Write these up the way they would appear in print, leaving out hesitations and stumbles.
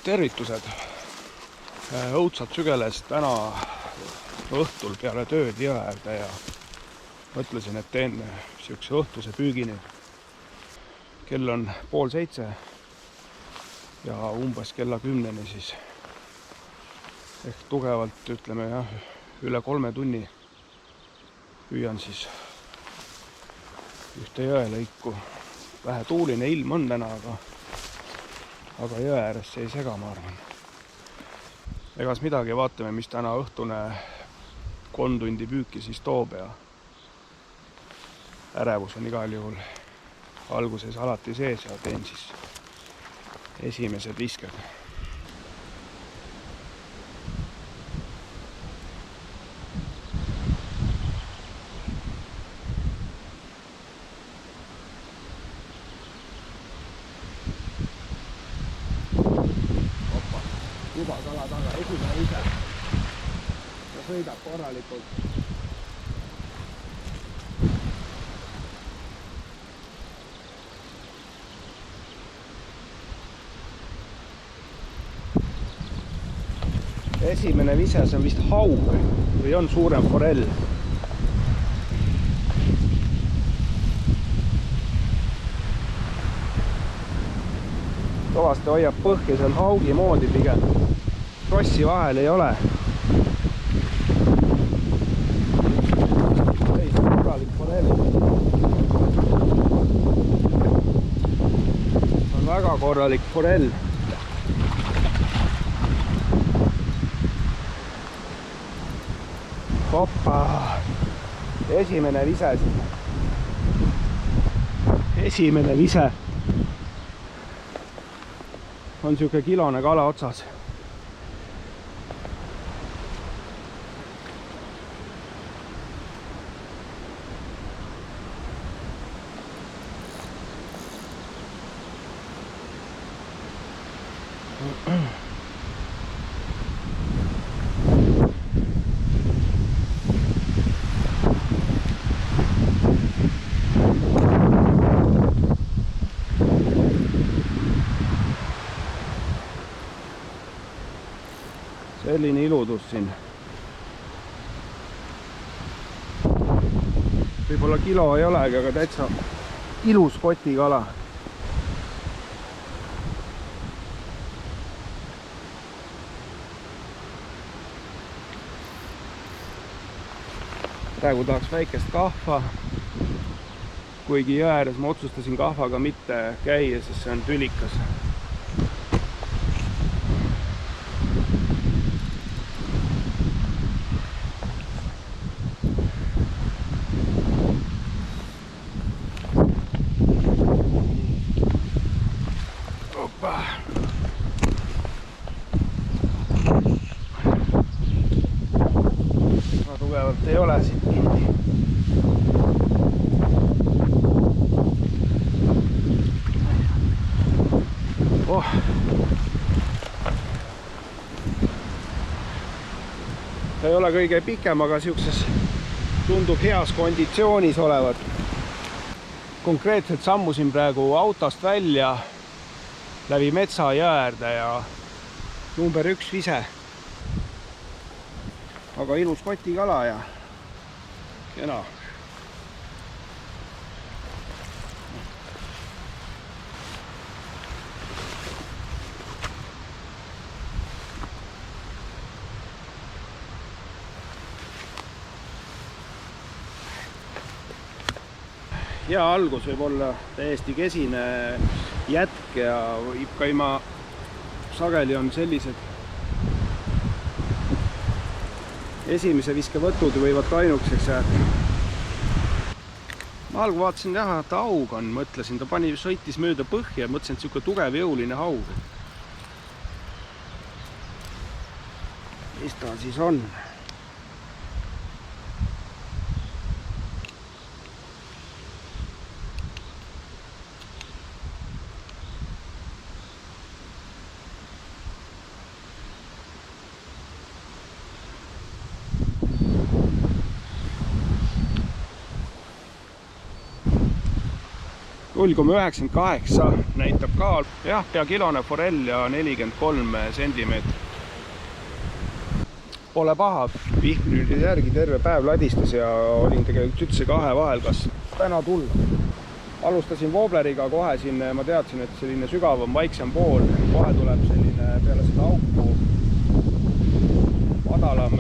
tervitused. Õudsalt sügeles täna õhtul peale tööd jõe äärde ja mõtlesin, et teen siukse õhtuse püügini. Kell on 6:30 ja umbes kella 10 siis ehk tugevalt, ütleme jah, üle 3 tunni püüan siis ühte jõelõiku. Vähe tuuline ilm on täna, aga jõe ääres see ei sega, ma arvan. Egas midagi, vaatame, mis täna õhtune 3 tundi püüki siis toob ja ärevus on igal juhul alguses alati sees ja teen siis esimesed visked. Juba kala taga, esimene vise ja sõidab korralikult. Esimene vise, see on vist haug või on suurem forell. Kõvasti hoiab põhja, see on haugi moodi pigem. Krossi vahel ei ole. Ei, see on korralik forell. See on väga korralik forell. Hoppa! Esimene vise siin. Esimene vise. On siuke kilone kala otsas. Selline iludus siin. Võib-olla kilo ei olegi, aga täitsa ilus kotikala. Praegu tahaks väikest kahva. Kuigi jõe ääres ma otsustasin kahvaga mitte käia, sest see on tülikas. Tugevalt ei ole siit kinni. Ta ei ole kõige pikem, aga siukses tundub heas konditsioonis olevat. Konkreetselt sammusin praegu autost välja läbi metsa jõe äärde ja number 1 vise. Aga ilus kotikala ja kena. Hea algus võib olla täiesti kesine jätk ja võib käima sageli on sellised esimese viskevõtud võivad ainukeseks jääda. Ma algu vaatasin jah, et haug on, mõtlesin, ta sõitis mööda põhja ja mõtlesin, et siuke tugev jõuline haug. Mis ta siis on? 0,98 näitab kaal. Jah, pea kilone forell ja 43 sentimeetrit. Pole paha. Vihm nüüd järgi terve päev ladistas ja olin tegelikult üldse kahe vahel, kas täna tulla. Alustasin woobleriga kohe siin, ma teadsin, et selline sügavam, vaiksem pool. Kohe tuleb selline peale seda auku madalam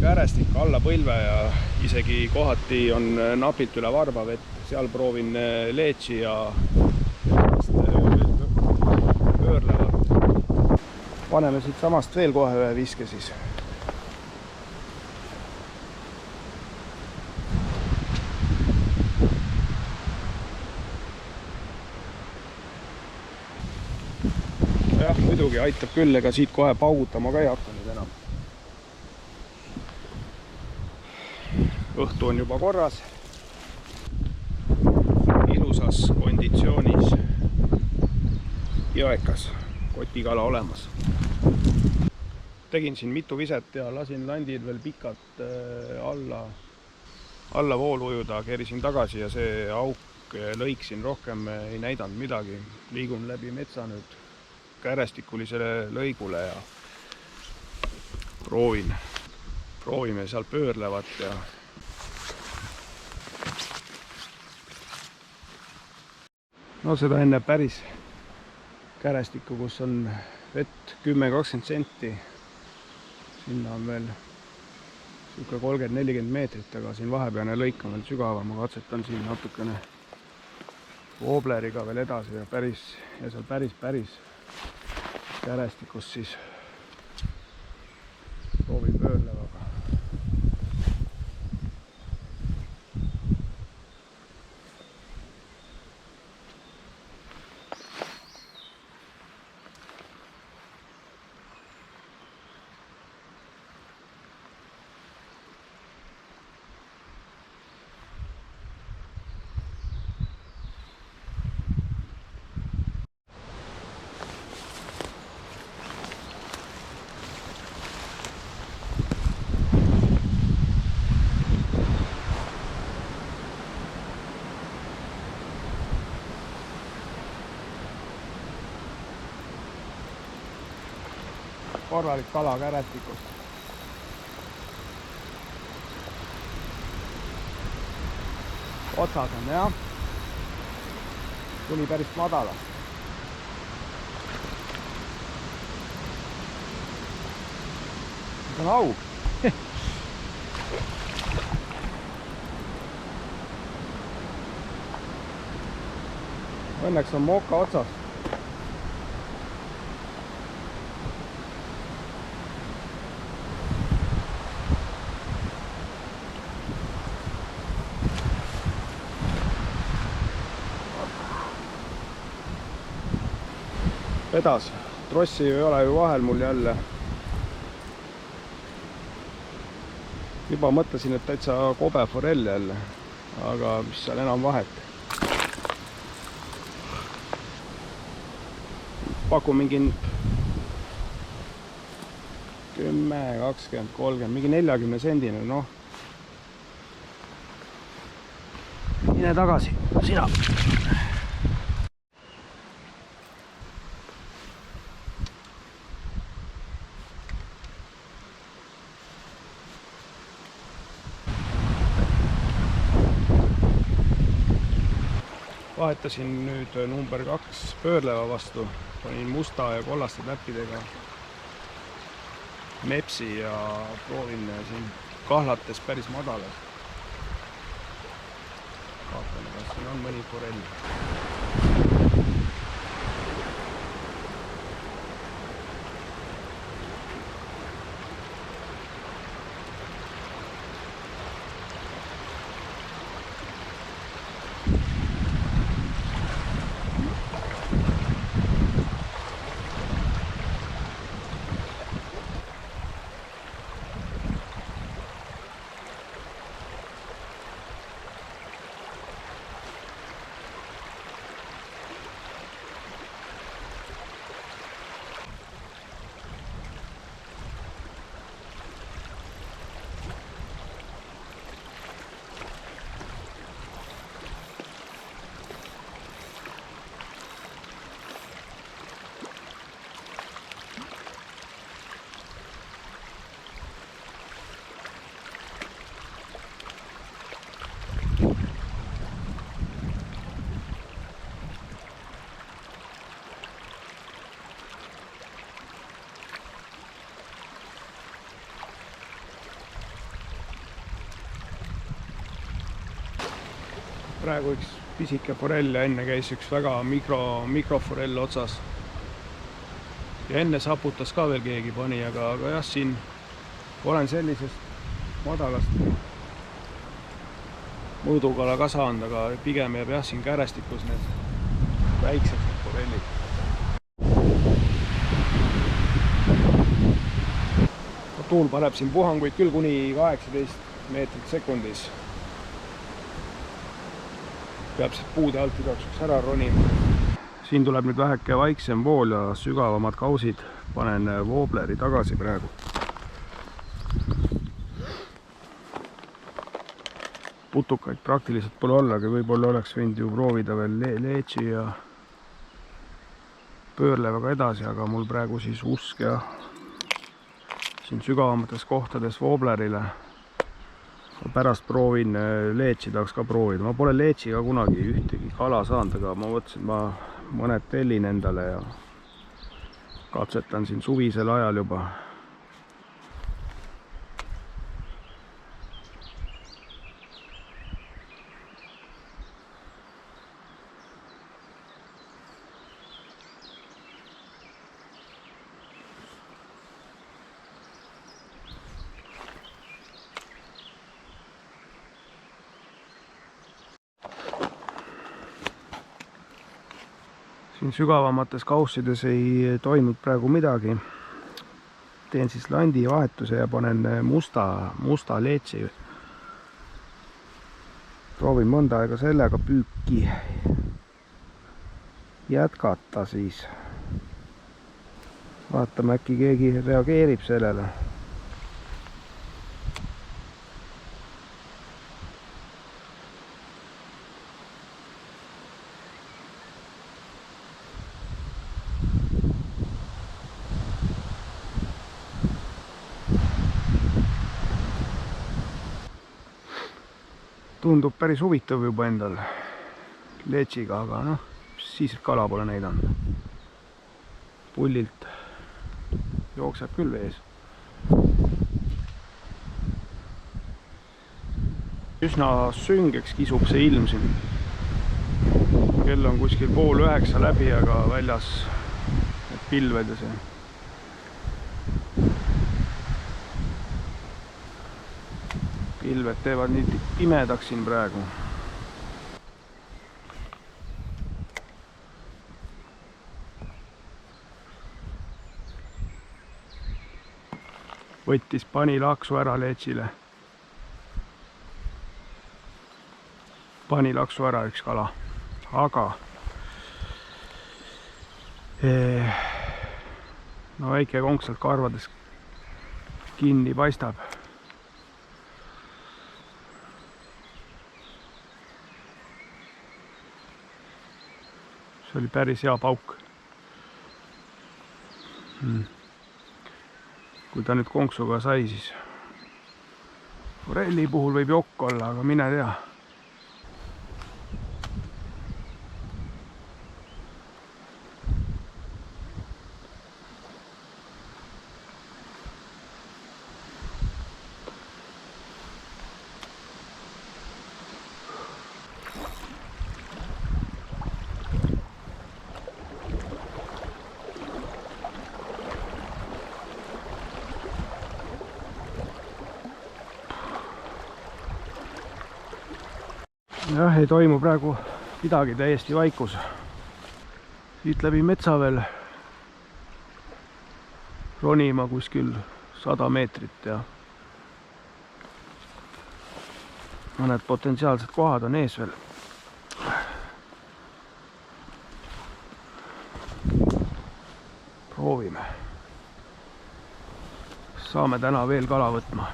kärestik alla põlve ja isegi kohati on napilt üle varba vett. Seal proovin leetsi ja pöörlevat. Paneme siit samast veel kohe ühe viske siis. Jah, muidugi aitab küll, ega siit kohe paugutama ka ei hakka nüüd enam. Õhtu on juba korras. Ilusas konditsioonis jõekas, kotikala olemas. Tegin siin mitu viset ja lasin landil veel pikalt alla voolu ujuda, kerisin tagasi ja see auk lõik siin rohkem ei näidanud midagi. Liigun läbi metsa nüüd kärestikulisele lõigule ja proovime seal pöörlevat ja no seda enne päris kärestikku, kus on vett 10-20 senti. Sinna on veel 30-40 meetrit, aga siin vahepealne lõik on veel sügavam. Ma katsetan siin natukene woobleriga veel edasi ja seal päris kärestikus siis proovin pöörlevaga. Korralik kala kärestikust. Otsas on, jah. Tuli päris madala. See on aug. Õnneks on mooka otsas. Vedas. Trossi ei ole ju vahel mul jälle. Juba mõtlesin, et täitsa kobe forell jälle, aga mis seal enam vahet. Pakun mingi 10, 20, 30, mingi 40 sendine, noh. Mine tagasi, sina. Vahetasin nüüd number 2 pöörleva vastu. Panin musta ja kollaste täppidega mepsi ja proovin siin kahlates päris madalas. Vaatame, kas siin on mõni forell. praegu üks pisike forell ja enne käis üks väga mikroforell otsas. Ja enne saputas ka veel keegi pani, aga jah, siin olen sellisest madalast mõõdukala ka saanud, aga pigem jääb jah siin kärestikus need väiksed forellid. Tuul paneb siin puhanguid küll kuni 18 meetrit sekundis. Peab see puude alt igaks ära ronima. Siin tuleb nüüd väheke vaiksem vool ja sügavamad kausid. Panen woobleri tagasi praegu. Putukaid praktiliselt pole olla, aga võib-olla oleks võinud ju proovida veel leetsi ja pöörlevaga edasi, aga mul praegu siis usk ja siin sügavamates kohtades wooblerile. Pärast proovin leetsi, tahaks ka proovida. Ma pole leetsiga kunagi ühtegi kala saanud, aga ma mõtlesin, et ma mõned tellin endale ja katsetan siin suvisel ajal juba. Siin sügavamates kaussides ei toimunud praegu midagi. Teen siis landi vahetuse ja panen musta leetsi. Proovin mõnda aega sellega püüki jätkata siis. Vaatame, äkki keegi reageerib sellele. Tundub päris huvitav juba endal leetsiga, aga noh, siis kala pole näidanud. Pullilt jookseb küll vees. Üsna süngeks kisub see ilm siin. Kell on kuskil 8:30 läbi, aga väljas need pilved ja see. Pilved teevad nii pimedaks siin praegu. Võttis panilaksu ära leetsile. Panilaksu ära üks kala. Aga no väike konk sealt karvades kinni paistab. See oli päris hea pauk. Kui ta nüüd konksuga sai, siis forelli puhul võib jokk olla, aga mine tea. Jah, ei toimu praegu midagi, täiesti vaikus. Siit läbi metsa veel ronima kuskil 100 meetrit ja mõned potentsiaalsed kohad on ees veel. Proovime. Saame täna veel kala võtma.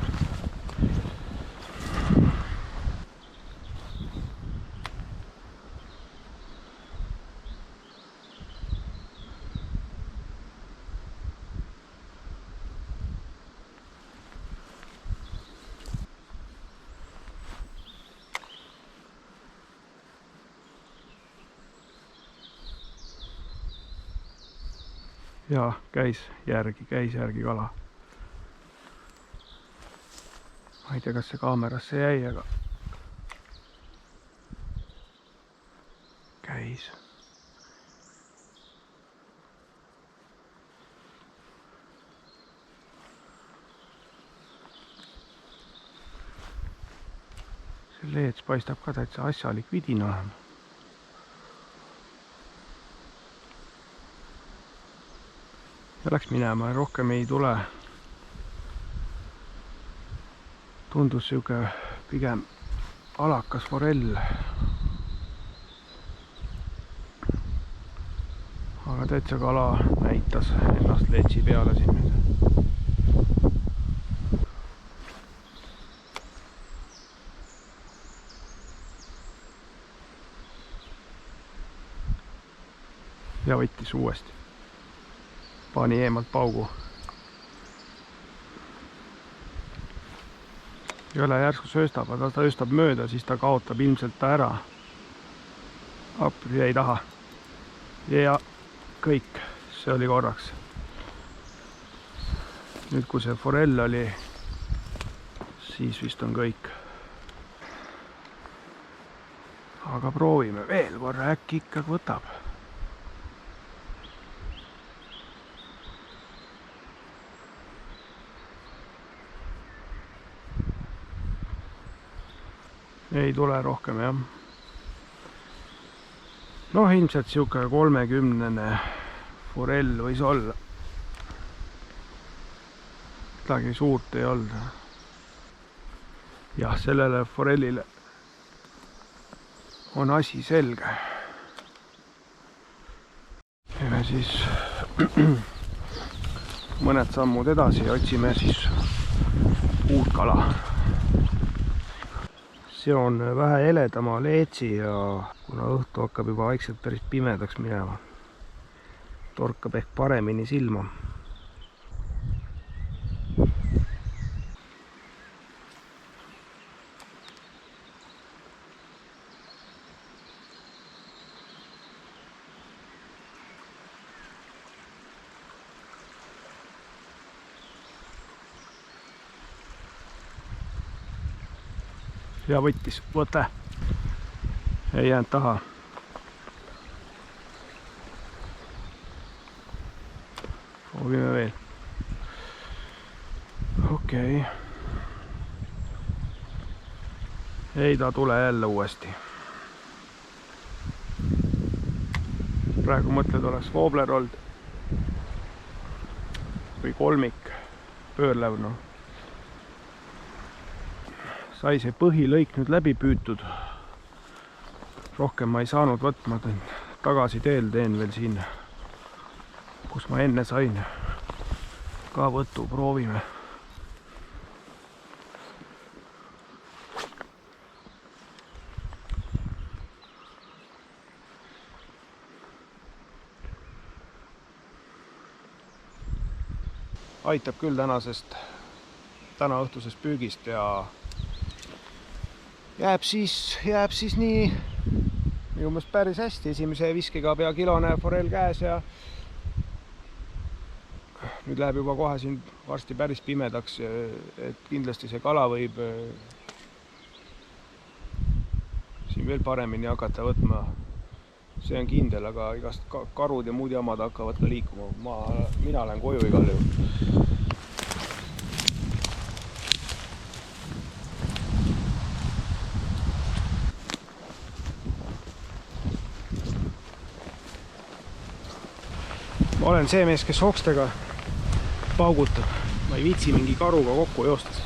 Ja käis järgi kala. Ma ei tea, kas see kaamerasse jäi, aga täis. See leets paistab ka täitsa asjalik vidin olema. Ja läks minema, rohkem ei tule. Tundus siuke pigem alakas forell. Aga täitsa kala näitas ennast leetsi peale siin nüüd. Ja võttis uuesti. Pani eemalt paugu. Jõle järsku sööstab, aga ta sööstab mööda, siis ta kaotab ilmselt ta ära. Jäi taha. Ja kõik, see oli korraks. Nüüd kui see forell oli, siis vist on kõik. Aga proovime veel korra, äkki ikka võtab. Ei tule rohkem, jah. Noh, ilmselt siuke 30 forell võis olla. Midagi suurt ei olnud. Jah, sellele forellile on asi selge. Teeme siis mõned sammud edasi ja otsime siis uut kala. See on vähe heledama leetsi ja kuna õhtu hakkab juba vaikselt päris pimedaks minema, torkab ehk paremini silma. Ja võttis, võte. Ei jäänud taha. Proovime veel. Okei. Ei ta tule jälle uuesti. Praegu mõtled oleks woobler olnud. Või kolmik, pöörlev, noh. Sai see põhilõik nüüd läbi püütud. Rohkem ma ei saanud võtma, tagasi teel teen veel siin, kus ma enne sain. Ka võtu, proovime. Aitab küll täna õhtusest püügist ja jääb siis nii minu meelest päris hästi. Esimese viskega pea kilone forell käes ja nüüd läheb juba kohe siin varsti päris pimedaks, et kindlasti see kala võib siin veel paremini hakata võtma. See on kindel, aga igast karud ja muud jamad hakkavad ka liikuma. Mina lähen koju igal juhul. Ma olen see mees, kes hokstega paugutab. Ma ei viitsi mingi karuga kokku joostas.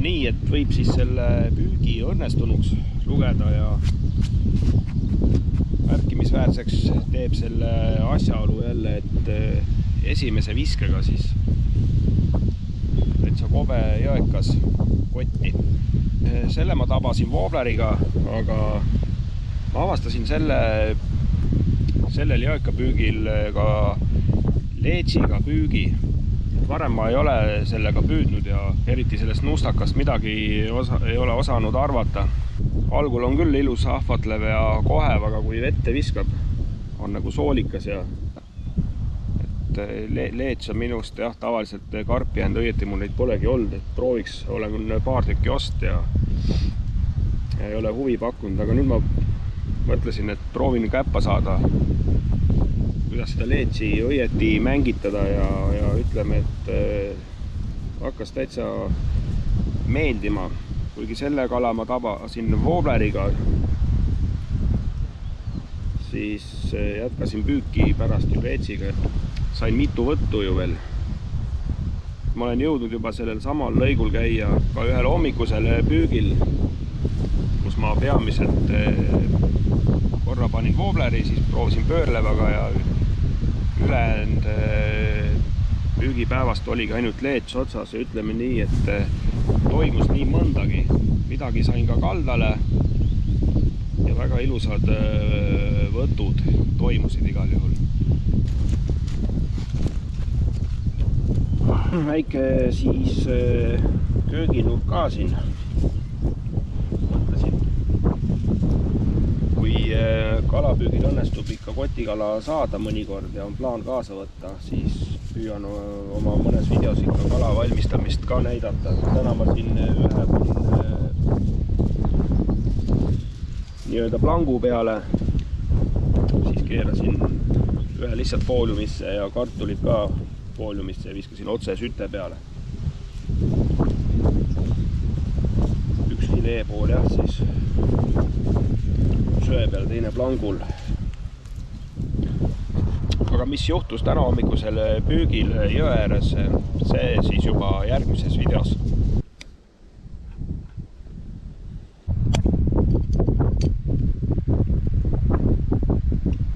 nii, et võib siis selle püügi õnnestunuks lugeda ja märkimisväärseks teeb selle asjaolu jälle, et esimese viskega siis täitsa kobe jõekas kotti. Selle ma tabasin woobleriga, aga ma avastasin sellel jõekapüügil ka leetsiga püügi. Varem ma ei ole sellega püüdnud ja eriti sellest nustakast midagi ei ole osanud arvata. Algul on küll ilus ahvatlev ja kohev, aga kui vette viskab, on nagu soolikas ja leets on minust jah, tavaliselt karpi jäänud, õieti mul neid polegi olnud, et prooviks, olen paar tükki ost ja ei ole huvi pakkunud, aga nüüd ma mõtlesin, et proovin käppa saada, kuidas seda leetsi õieti mängitada ja ütleme, et hakkas täitsa meeldima, kuigi selle kala ma tabasin woobleriga, siis jätkasin püüki pärast ju leetsiga. Sain mitu võttu ju veel. Ma olen jõudnud juba sellel samal lõigul käia ka ühel hommikusel püügil, kus ma peamiselt korra panin woobleri, siis proovisin pöörlevaga ja ülejäänud püügipäevast oligi ainult leets otsas ja ütleme nii, et toimus nii mõndagi. Midagi sain ka kaldale ja väga ilusad võtud toimusid igal juhul. Väike siis kööginurk ka siin. Mõtlesin, kui kalapüügil õnnestub ikka kotikala saada mõnikord ja on plaan kaasa võtta, siis püüan oma mõnes videos ikka kala valmistamist ka näidata. Täna ma siin ühe nii-öelda plangu peale, siis keerasin ühe lihtsalt fooliumisse ja kartulid ka fooliumisse ja viskasin otse süte peale. Üks filee pool jah, siis söe peal, teine plangul. Aga mis juhtus täna hommikusel püügil jõe ääres, see siis juba järgmises videos.